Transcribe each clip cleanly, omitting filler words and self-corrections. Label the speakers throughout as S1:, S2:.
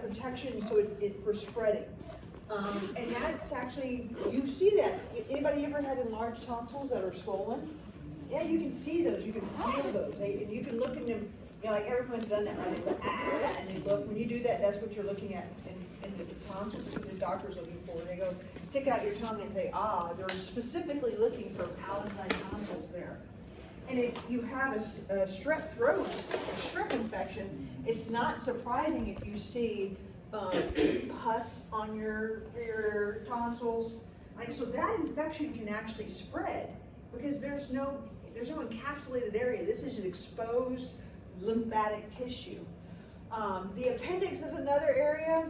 S1: protection so it for spreading. And that's actually, you see that. Anybody ever had enlarged tonsils that are swollen? Yeah, you can see those, you can feel those, and you can look in them, you know, like everyone's done that, right? They go, ah, and they look, when you do that, that's what you're looking at in the tonsils, that's what the doctor's looking for. They go, stick out your tongue and say, ah, they're specifically looking for palatine tonsils there. And if you have a strep throat, a strep infection, it's not surprising if you see pus on your tonsils. Like, so that infection can actually spread because there's no encapsulated area. This is an exposed lymphatic tissue. The appendix is another area.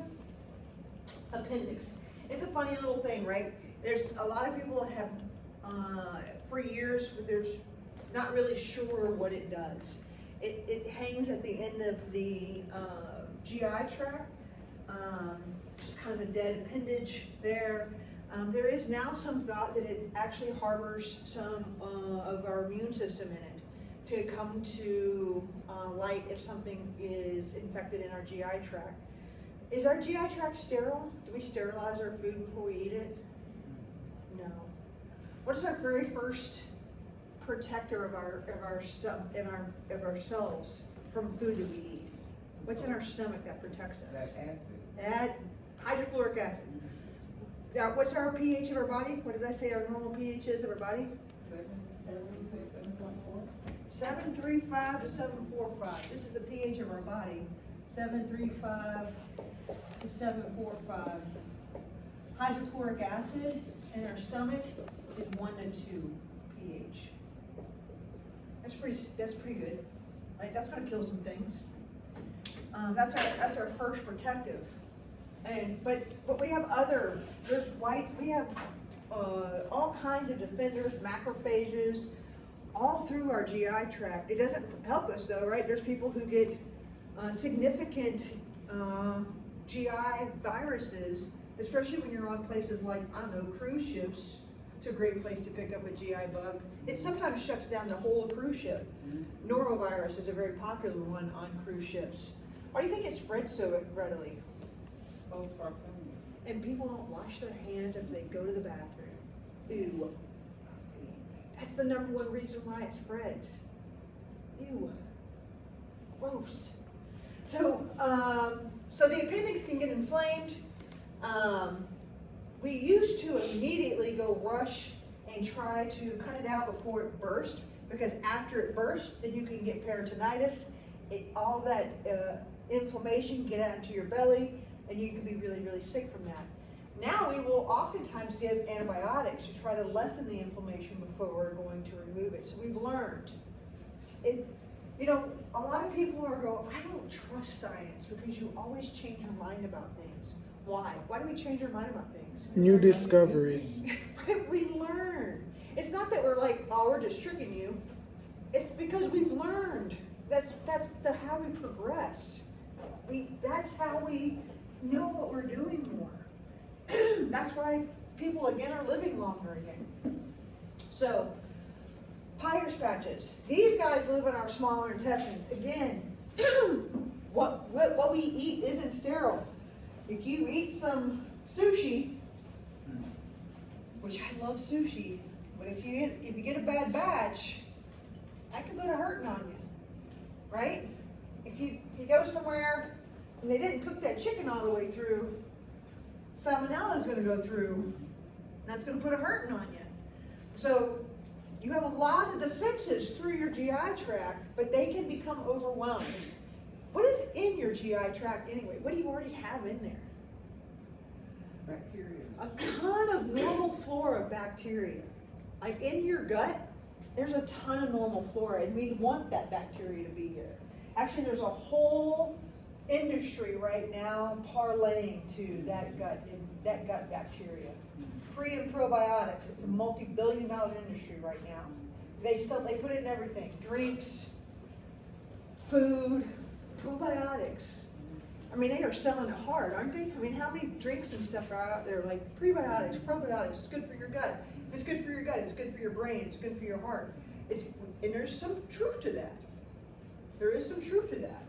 S1: Appendix. It's a funny little thing, right? There's a lot of people have, for years, there's not really sure what it does. It hangs at the end of the GI tract, just kind of a dead appendage there. There is now some thought that it actually harbors some of our immune system in it to come to light if something is infected in our GI tract. Is our GI tract sterile? Do we sterilize our food before we eat it? No. What is our very first protector of ourselves from food that we eat? What's in our stomach that protects us?
S2: That acid.
S1: That hydrochloric acid. Now, what's our pH of our body? What did I say our normal pH is of our body? 7.35 to 7.45. This is the pH of our body. 7.35 to 7.45. Hydrochloric acid in our stomach is 1 to 2 pH. That's pretty good, right? That's going to kill some things. That's our first protective. But we have other. We have all kinds of defenders, macrophages, all through our GI tract. It doesn't help us though, right? There's people who get significant GI viruses, especially when you're on places like, I don't know, cruise ships. It's a great place to pick up a GI bug. It sometimes shuts down the whole cruise ship. Norovirus is a very popular one on cruise ships. Why do you think it spreads so readily?
S2: Close proximity.
S1: And people don't wash their hands after they go to the bathroom. Ew. That's the #1 reason why it spreads. Ew. Gross. So the appendix can get inflamed. We used to immediately go rush and try to cut it out before it burst, because after it bursts, then you can get peritonitis. All that inflammation can get out into your belly, and you can be really, really sick from that. Now we will oftentimes give antibiotics to try to lessen the inflammation before we're going to remove it. So we've learned. A lot of people are going, I don't trust science, because you always change your mind about things. Why? Why do we change our mind about things?
S3: New discoveries.
S1: We learn. It's not that we're like, oh, we're just tricking you. It's because we've learned. That's how we progress. That's how we know what we're doing more. That's why people again are living longer again. So, Peyer's patches. These guys live in our smaller intestines. Again, what we eat isn't sterile. If you eat some sushi, which I love sushi, but if you get a bad batch, that can put a hurting on you, right? If you go somewhere and they didn't cook that chicken all the way through, salmonella is going to go through, and that's going to put a hurting on you. So you have a lot of defenses through your GI tract, but they can become overwhelmed. What is in your GI tract anyway? What do you already have in there?
S2: Bacteria.
S1: A ton of normal flora bacteria. Like in your gut, there's a ton of normal flora, and we want that bacteria to be here. Actually, there's a whole industry right now parlaying to that gut bacteria. Pre and probiotics, it's a multi-billion-dollar industry right now. They put it in everything: drinks, food, probiotics. I mean, they are selling it hard, aren't they? I mean, how many drinks and stuff are out there like prebiotics, probiotics? It's good for your gut. If it's good for your gut, it's good for your brain. It's good for your heart. And there's some truth to that. There is some truth to that.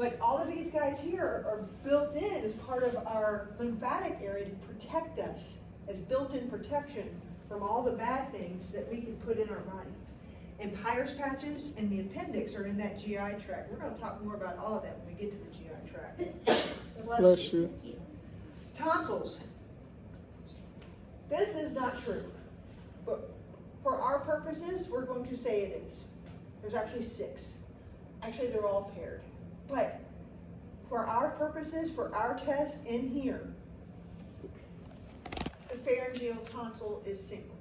S1: But all of these guys here are built in as part of our lymphatic area to protect us, as built-in protection from all the bad things that we can put in our body. And Peyer's patches and the appendix are in that GI tract. We're gonna talk more about all of that when we get to the GI tract.
S3: Bless you.
S1: Tonsils. This is not true, but for our purposes, we're going to say it is. There's actually 6. Actually, they're all paired. But for our purposes, for our test in here, the pharyngeal tonsil is single.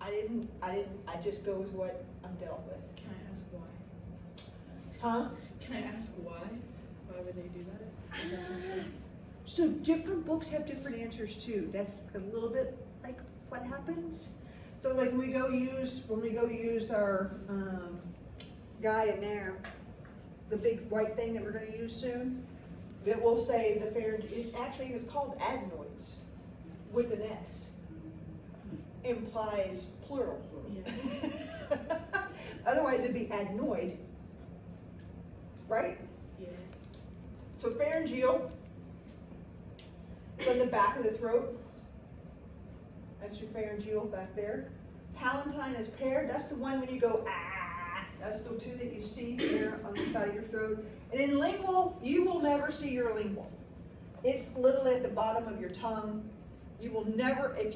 S1: I just go with what I'm dealt with.
S4: Can I ask why?
S1: Huh?
S4: Can I ask why? Why would they do that?
S1: So different books have different answers too. That's a little bit like what happens. So like when we go use our guide in there, the big white thing that we're going to use soon, it will say the pharyngeal. It actually is called adenoids with an S. Implies plural.
S4: Yeah.
S1: Otherwise it'd be adenoid, right?
S4: Yeah.
S1: So pharyngeal, it's on the back of the throat. That's your pharyngeal back there. Palatine is paired. That's the one when you go ah. That's the 2 that you see there on the side of your throat. And in lingual, you will never see your lingual. It's literally at the bottom of your tongue. You will never, if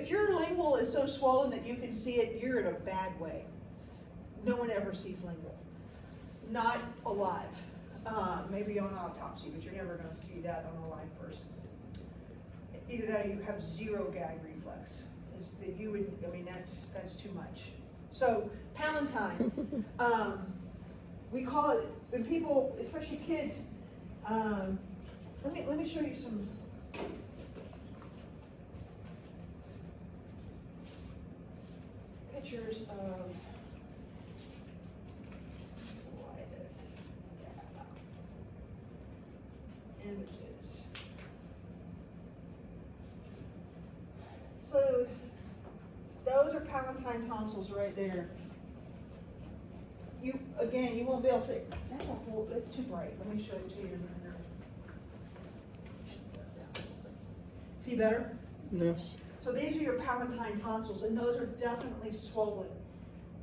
S1: your lingual is so swollen that you can see it, you're in a bad way. No one ever sees lingual. Not alive. Maybe on autopsy, but you're never going to see that on a live person. Either that or you have 0 gag reflex. Is that you would, I mean, that's too much. So palatine, we call it, when people, especially kids, let me show you some. Pictures of images. So those are palatine tonsils right there. You won't be able to say it's too bright. Let me show it to you. See better?
S3: Yes.
S1: So these are your palatine tonsils, and those are definitely swollen.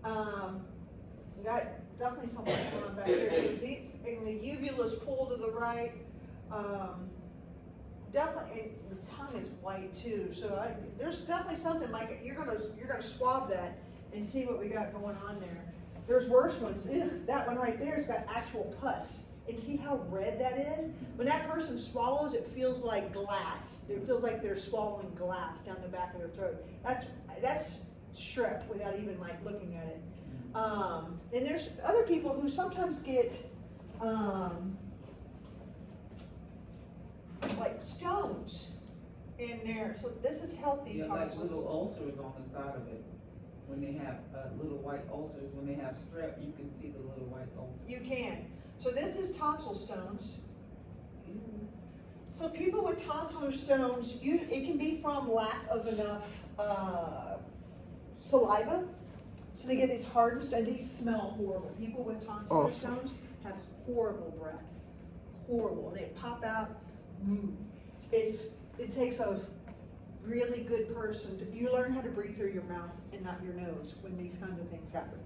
S1: You got definitely something going on back here. So these, and the uvula's pulled to the right. Definitely, and the tongue is white too. So there's definitely something like you're gonna swab that and see what we got going on there. There's worse ones. That one right there has got actual pus. And see how red that is? When that person swallows, it feels like glass. It feels like they're swallowing glass down the back of their throat. That's strep without even like looking at it. And there's other people who sometimes get like stones in there. So this is healthy
S2: Yeah, like
S1: tonsils.
S2: little ulcers on the side of it. When they have little white ulcers, when they have strep, you can see the little white ulcers.
S1: You can. So this is tonsil stones. So people with tonsillar stones, it can be from lack of enough saliva. So they get these hardened stones, and these smell horrible. People with tonsillar
S3: Awful.
S1: stones have horrible breath. Horrible. They pop out. It takes a really good person you learn how to breathe through your mouth and not your nose when these kinds of things happen.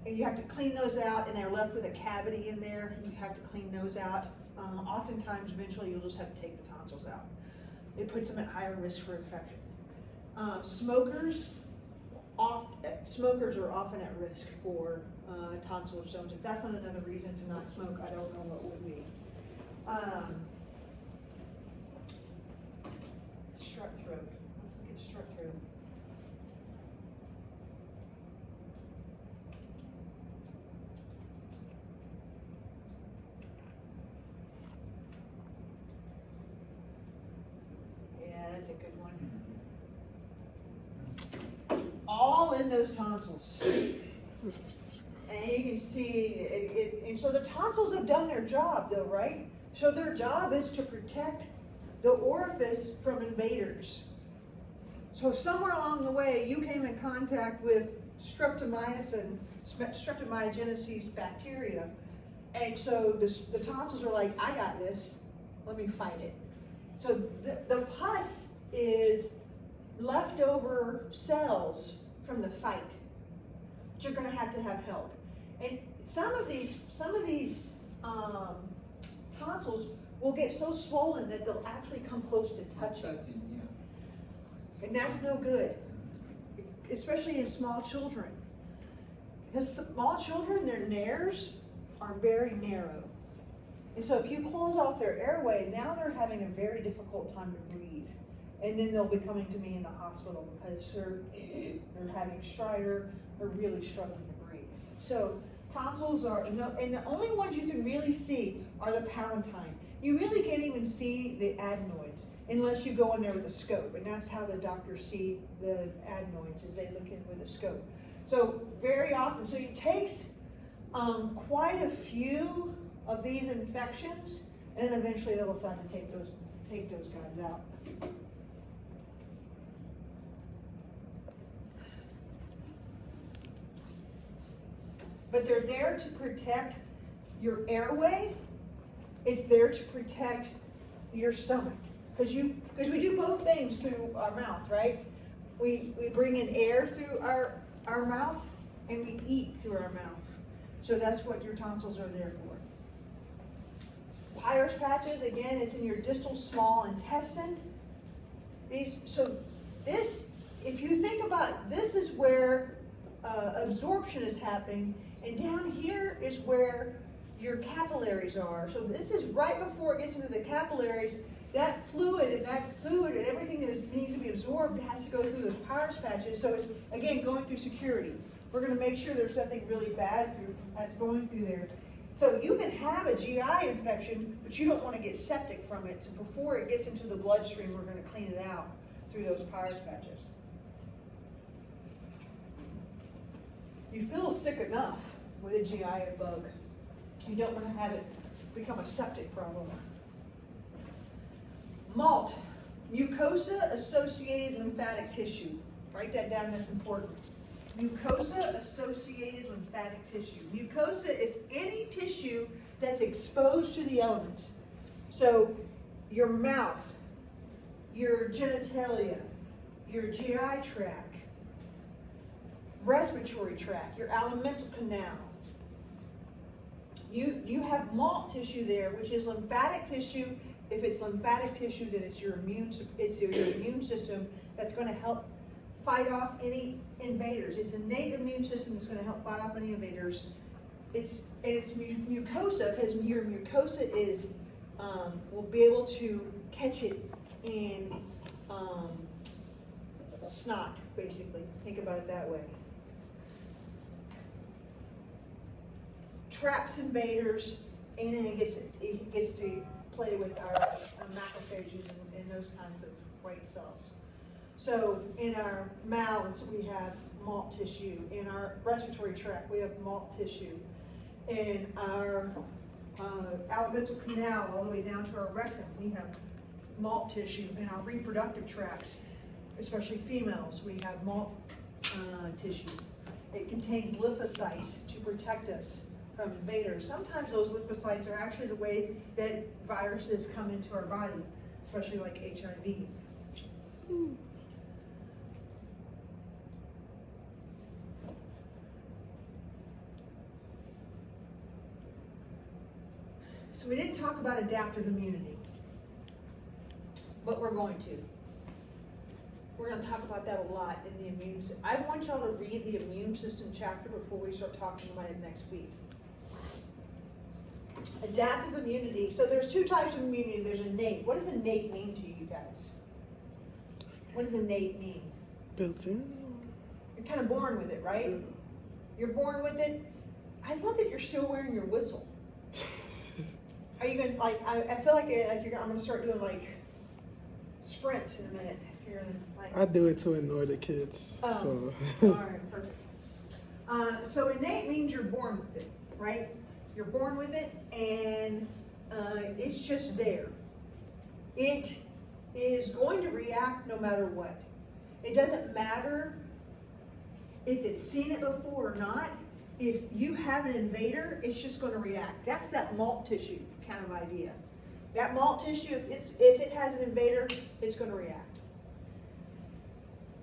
S1: And you have to clean those out, and they're left with a cavity in there, and you have to clean those out. Oftentimes, eventually, you'll just have to take the tonsils out. It puts them at higher risk for infection. Smokers are often at risk for tonsillar stones. If that's not another reason to not smoke, I don't know what would be. Strep throat. Let's look at strep throat. Yeah, that's a good one. All in those tonsils. And you can see it, and so the tonsils have done their job though, right? So their job is to protect the orifice from invaders. So somewhere along the way, you came in contact with streptomycin streptomyogenesis bacteria. And so the tonsils are like, I got this, let me fight it. So the pus is leftover cells from the fight. But you're gonna have to have help. And some of these tonsils will get so swollen that they'll actually come close to touching.
S2: Touching, yeah.
S1: And that's no good, especially in small children. Because small children, their nares are very narrow. And so if you close off their airway, now they're having a very difficult time to breathe. And then they'll be coming to me in the hospital because they're having stridor, they're really struggling to breathe. So tonsils are, and the only ones you can really see are the palatine. You really can't even see the adenoids unless you go in there with a scope, and that's how the doctors see the adenoids, is they look in with a scope. So very often, so it takes quite a few of these infections, and then eventually they'll decide to take those guys out. But they're there to protect your airway. It's there to protect your stomach. Because we do both things through our mouth, right? We bring in air through our mouth, and we eat through our mouth. So that's what your tonsils are there for. Peyer's patches, again, it's in your distal small intestine. If you think about, this is where absorption is happening, and down here is where your capillaries are. So this is right before it gets into the capillaries. That fluid and everything that needs to be absorbed has to go through those Peyer's patches. So it's, again, going through security. We're going to make sure there's nothing really bad that's going through there. So you can have a GI infection, but you don't want to get septic from it. So before it gets into the bloodstream, we're going to clean it out through those Peyer's patches. You feel sick enough with a GI bug. You don't want to have it become a septic problem. MALT, mucosa-associated lymphatic tissue. Write that down, that's important. Mucosa-associated lymphatic tissue. Mucosa is any tissue that's exposed to the elements. So your mouth, your genitalia, your GI tract, respiratory tract, your alimental canal. You have MALT tissue there, which is lymphatic tissue. If it's lymphatic tissue, then it's your immune system that's going to help fight off any invaders. It's an innate immune system that's going to help fight off any invaders. It's mucosa, because your mucosa is will be able to catch it in snot, basically. Think about it that way. Traps invaders, and then it gets to play with our macrophages and those kinds of white cells. So in our mouths, we have MALT tissue. In our respiratory tract, we have MALT tissue. In our alimental canal, all the way down to our rectum, we have MALT tissue. In our reproductive tracts, especially females, we have MALT tissue. It contains lymphocytes to protect us from invaders. Sometimes those lymphocytes are actually the way that viruses come into our body, especially like HIV. So we didn't talk about adaptive immunity, but we're going to. We're going to talk about that a lot in the immune system. I want y'all to read the immune system chapter before we start talking about it next week. Adaptive immunity. So there's two types of immunity. There's innate. What does innate mean to you guys? What does innate mean?
S3: Built in.
S1: You're kind of born with it, right? You're born with it. I love that you're still wearing your whistle. Are you gonna I feel like I'm gonna start doing like sprints in a minute. If you're like.
S3: I do it to annoy the kids.
S1: Oh.
S3: So.
S1: All right, perfect. So innate means you're born with it, right? You're born with it, and it's just there. It is going to react no matter what. It doesn't matter if it's seen it before or not. if you have an invader, it's just gonna react. That's that malt tissue kind of idea. That malt tissue, if it has an invader, it's gonna react.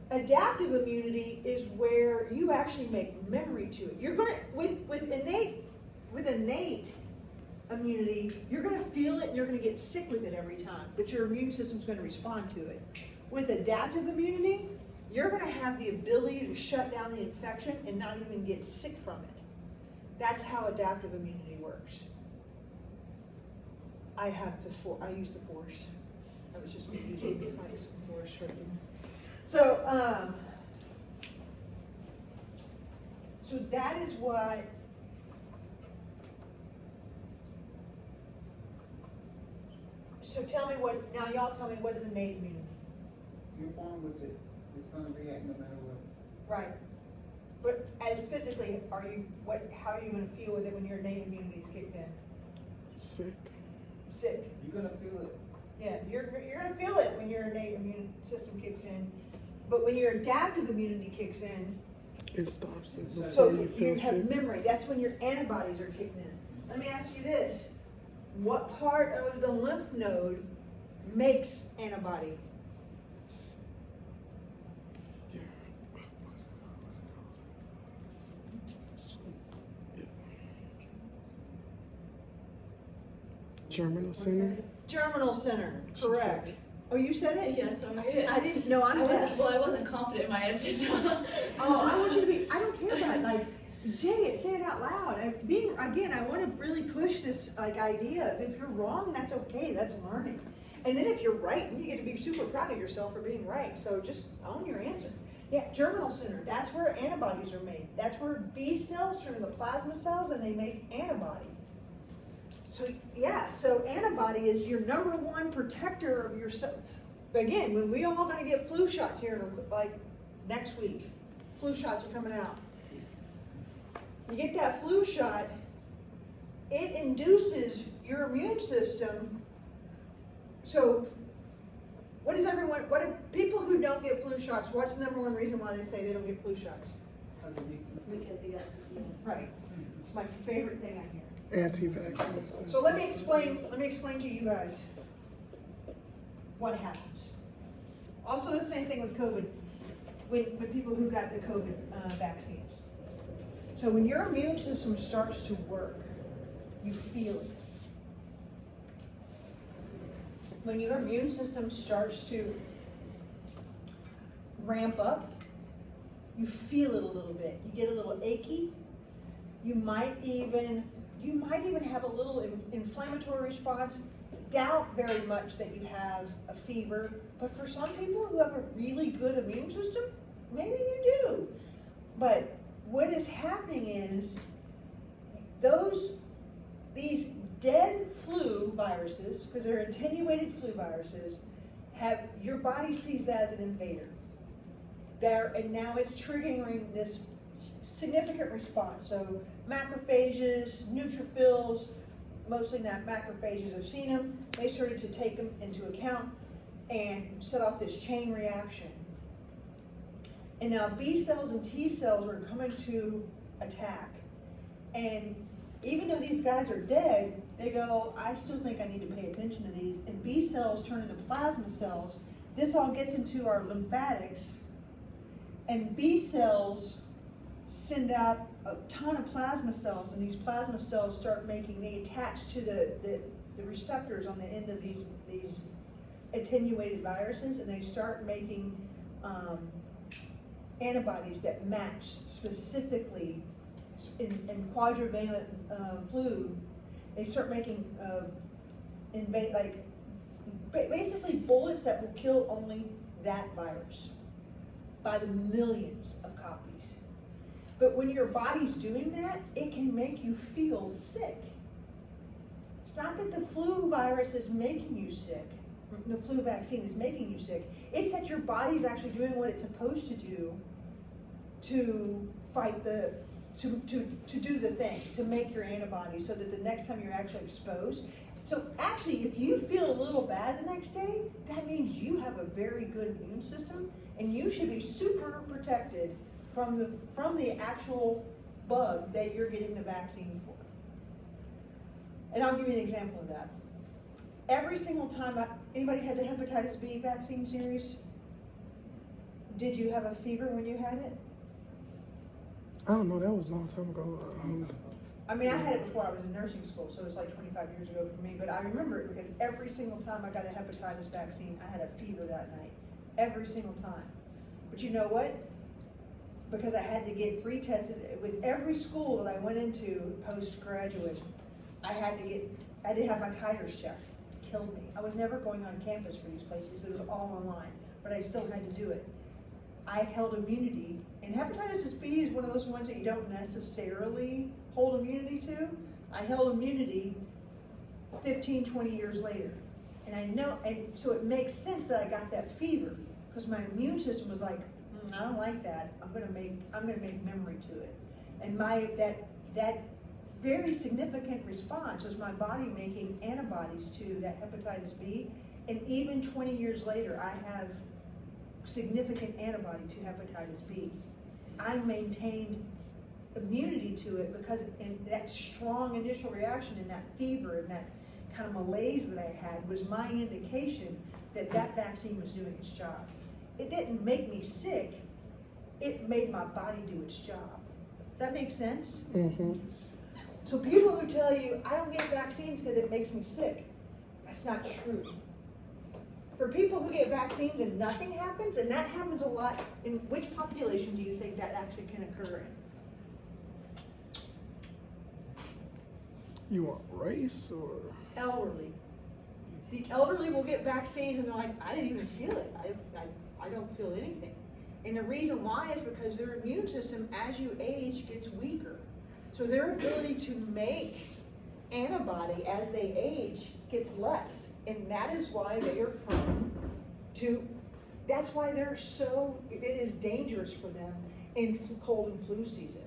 S1: Adaptive immunity is where you actually make memory to it. You're gonna, with innate immunity, you're gonna feel it and you're gonna get sick with it every time, but your immune system's gonna respond to it. With adaptive immunity, you're gonna have the ability to shut down the infection and not even get sick from it. That's how adaptive immunity works. I use the force. I was just using like some force right there. So, so that is what so tell me now y'all tell me what is innate immunity?
S2: You're born with it, it's gonna react no matter what.
S1: Right. But as physically, how are you gonna feel with it when your innate immunity is kicked in?
S3: Sick.
S1: Sick.
S2: You're gonna feel it.
S1: Yeah, you're gonna feel it when your innate immune system kicks in. But when your adaptive immunity kicks in,
S3: It stops it before
S1: so
S3: you feel
S1: you have
S3: sick.
S1: memory. That's when your antibodies are kicking in. Let me ask you this. What part of the lymph node makes antibody?
S3: Yeah. Germinal center.
S1: Germinal center,
S3: She said
S1: correct.
S3: it.
S1: Oh, you said it?
S4: Yeah, sorry.
S1: I didn't know, I'm deaf.
S4: I wasn't confident in my answer, so.
S1: Oh, I want you to be, I don't care about it, like, say it out loud. I want to really push this, like, idea of if you're wrong, that's okay, that's learning. And then if you're right, then you get to be super proud of yourself for being right, so just own your answer. Yeah, germinal center, that's where antibodies are made. That's where B cells turn into plasma cells and they make antibody. So, yeah, so antibody is your number one protector of your cell. Again, when we all gonna get flu shots here, like next week, flu shots are coming out. You get that flu shot, it induces your immune system. So, what do people who don't get flu shots, what's the number one reason why they say they don't get flu shots?
S2: Because it makes them sick.
S4: Because they got,
S1: Right, it's my favorite thing I hear.
S3: Anti-vaxxers.
S1: So let me explain to you guys what happens. Also the same thing with COVID, with people who got the COVID vaccines. So when your immune system starts to work, you feel it. When your immune system starts to ramp up, you feel it a little bit. You get a little achy. You might even have a little inflammatory response. Doubt very much that you have a fever, but for some people who have a really good immune system, maybe you do. But what is happening is these dead flu viruses, because they're attenuated flu viruses, your body sees that as an invader. And now it's triggering this significant response. So macrophages, neutrophils, mostly not macrophages have seen them. They started to take them into account and set off this chain reaction. And now B cells and T cells are coming to attack. And even though these guys are dead, they go, I still think I need to pay attention to these. And B cells turn into plasma cells. This all gets into our lymphatics. And B cells send out a ton of plasma cells, and these plasma cells they attach to the receptors on the end of these attenuated viruses, and they start making antibodies that match specifically in quadrivalent flu. They start making basically bullets that will kill only that virus by the millions of copies. But when your body's doing that, it can make you feel sick. It's not that the flu virus is making you sick, the flu vaccine is making you sick. It's that your body's actually doing what it's supposed to do to fight to do the thing, to make your antibodies so that the next time you're actually exposed. So actually, if you feel a little bad the next day, that means you have a very good immune system, and you should be super protected from the actual bug that you're getting the vaccine for. And I'll give you an example of that. Every single time, anybody had the hepatitis B vaccine series? Did you have a fever when you had it?
S3: I don't know. That was a long time ago.
S1: I mean, I had it before I was in nursing school, so it's like 25 years ago for me, but I remember it because every single time I got a hepatitis vaccine, I had a fever that night. Every single time. But you know what? Because I had to get retested with every school that I went into post-graduation, I had to have my titers checked. It killed me. I was never going on campus for these places. It was all online, but I still had to do it. I held immunity, and hepatitis B is one of those ones that you don't necessarily hold immunity to. I held immunity 15, 20 years later. And I know, and so it makes sense that I got that fever, because my immune system was like, I don't like that. I'm gonna make memory to it. And that very significant response was my body making antibodies to that hepatitis B. And even 20 years later, I have significant antibody to hepatitis B. I maintained immunity to it because in that strong initial reaction and that fever and that kind of malaise that I had was my indication that that vaccine was doing its job. It didn't make me sick, it made my body do its job. Does that make sense?
S3: Mm-hmm.
S1: So people who tell you, I don't get vaccines because it makes me sick, that's not true. For people who get vaccines and nothing happens, and that happens a lot, in which population do you think that actually can occur in?
S3: You want race or?
S1: Elderly. The elderly will get vaccines and they're like, I didn't even feel it. I don't feel anything. And the reason why is because their immune system, as you age, gets weaker. So their ability to make antibody as they age gets less. And that is why they are prone to, that's why they're so, it is dangerous for them in cold and flu season.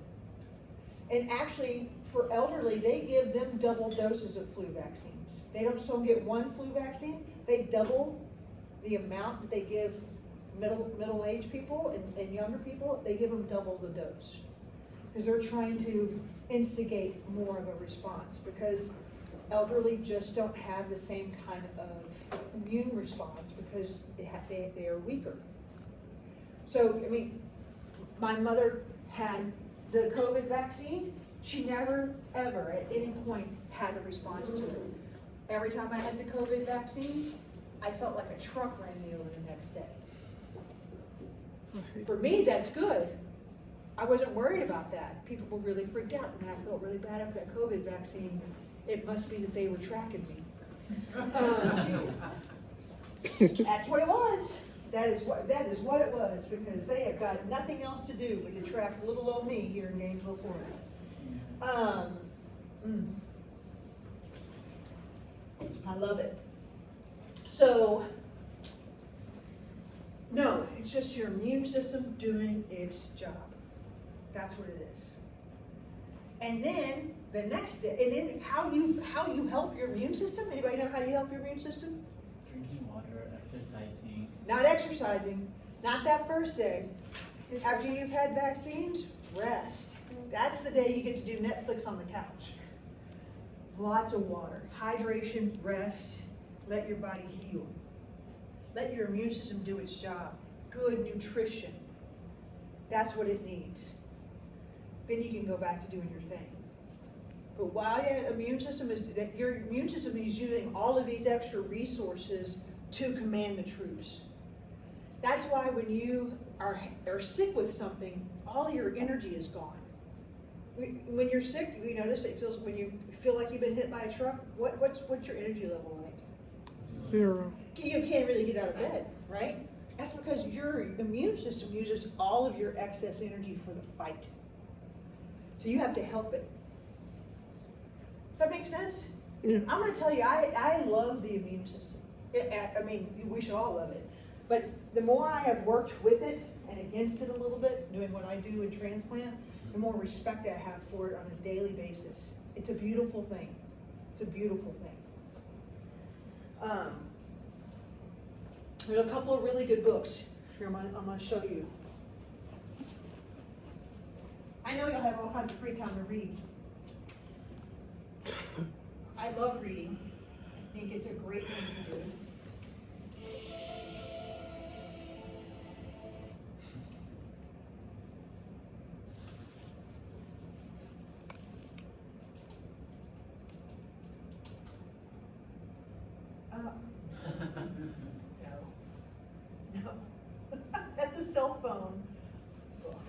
S1: And actually, for elderly, they give them double doses of flu vaccines. They don't just get one flu vaccine, they double the amount that they give middle-aged people and younger people. They give them double the dose. Because they're trying to instigate more of a response, because elderly just don't have the same kind of immune response because they are weaker. So, I mean, my mother had the COVID vaccine. She never, ever, at any point, had a response to it. Every time I had the COVID vaccine, I felt like a truck ran me over the next day. For me, that's good. I wasn't worried about that. People were really freaked out, and I felt really bad after that COVID vaccine. It must be that they were tracking me. That's what it was. That is what it was, because they have got nothing else to do but to track little old me here in Gainesville, Florida. I love it. So, no, it's just your immune system doing its job. That's what it is. And then the next day, and then how you help your immune system? Anybody know how you help your immune system?
S5: Drinking water, exercising.
S1: Not exercising, not that first day. After you've had vaccines, rest. That's the day you get to do Netflix on the couch. Lots of water, hydration, rest, let your body heal. Let your immune system do its job. Good nutrition. That's what it needs. Then you can go back to doing your thing. But while your immune system is using all of these extra resources to command the troops. That's why when you are sick with something, all your energy is gone. When you're sick, you notice it feels, when you feel like you've been hit by a truck, what's your energy level like?
S3: 0.
S1: You can't really get out of bed, right? That's because your immune system uses all of your excess energy for the fight. So you have to help it. Does that make sense?
S3: Yeah.
S1: I'm going to tell you, I love the immune system. I mean, we should all love it. But the more I have worked with it and against it a little bit, doing what I do in transplant, the more respect I have for it on a daily basis. It's a beautiful thing. It's a beautiful thing. There's a couple of really good books. Here, I'm going to show you. I know you'll have all kinds of free time to read. I love reading. I think it's a great thing to do. No. No. That's a cell phone book.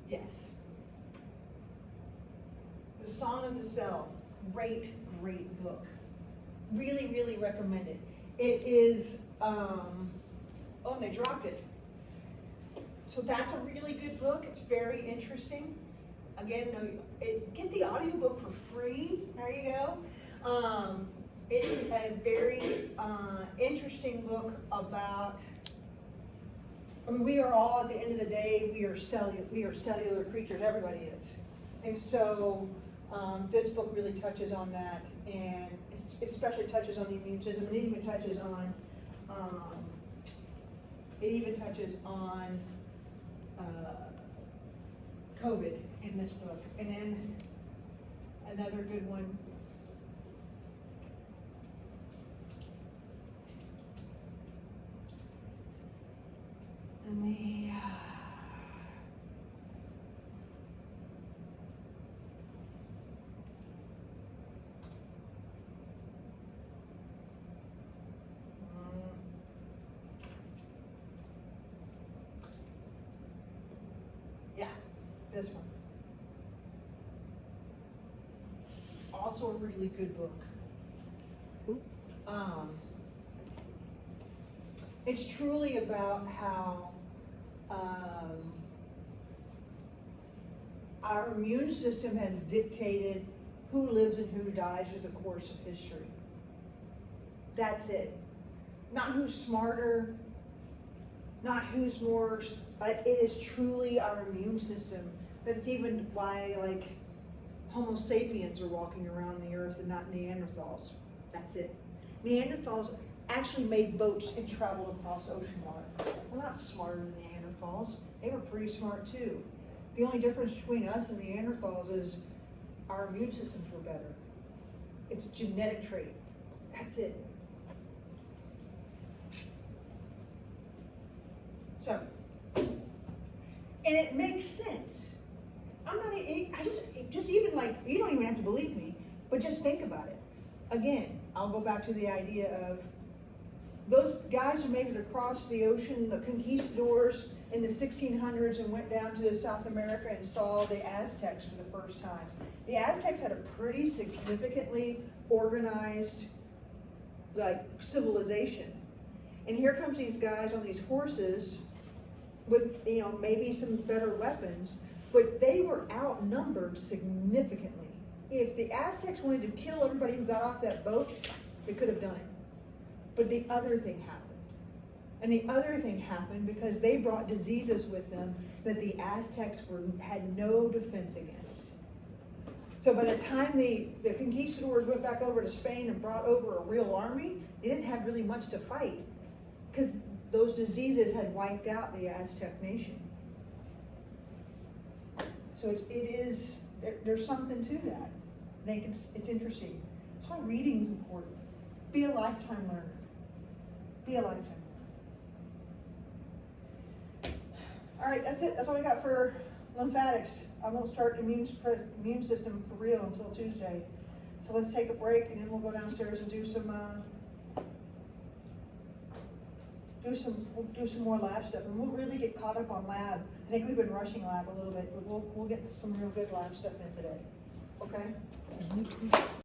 S1: Yes. The Song of the Cell, great, great book. Really, really recommend it. It is, oh, and they dropped it. So that's a really good book. It's very interesting. Again, no, get the audiobook for free. There you go. It's a very interesting book about, I mean, we are all, at the end of the day, we are cellular creatures, everybody is. And so this book really touches on that, and especially touches on the immune system, and it even touches on COVID in this book. And then another good one, and the yeah, this one. Also a really good book. It's truly about how our immune system has dictated who lives and who dies through the course of history. That's it. Not who's smarter, not who's more, it is truly our immune system. That's even why, like, Homo sapiens are walking around the earth and not Neanderthals. That's it. Neanderthals actually made boats and traveled across ocean water. We're not smarter than Neanderthals. They were pretty smart too. The only difference between us and Neanderthals is our immune systems were better. It's a genetic trait. That's it. So, and it makes sense. I'm not, just even like, you don't even have to believe me, but just think about it. Again, I'll go back to the idea of those guys who made it across the ocean, the conquistadors in the 1600s, and went down to South America and saw the Aztecs for the first time. The Aztecs had a pretty significantly organized, like, civilization. And here comes these guys on these horses with, you know, maybe some better weapons, but they were outnumbered significantly. If the Aztecs wanted to kill everybody who got off that boat, they could have done it. But the other thing happened. And the other thing happened because they brought diseases with them that the Aztecs had no defense against. So by the time the conquistadors went back over to Spain and brought over a real army, they didn't have really much to fight because those diseases had wiped out the Aztec nation. So there's something to that. I think it's interesting. That's why reading is important. Be a lifetime learner. Be a lifetime learner. All right, that's it. That's all we got for lymphatics. I won't start immune system for real until Tuesday. So let's take a break, and then we'll go downstairs and do some more lab stuff, and we'll really get caught up on lab. I think we've been rushing lab a little bit, but we'll get some real good lab stuff in today. Okay?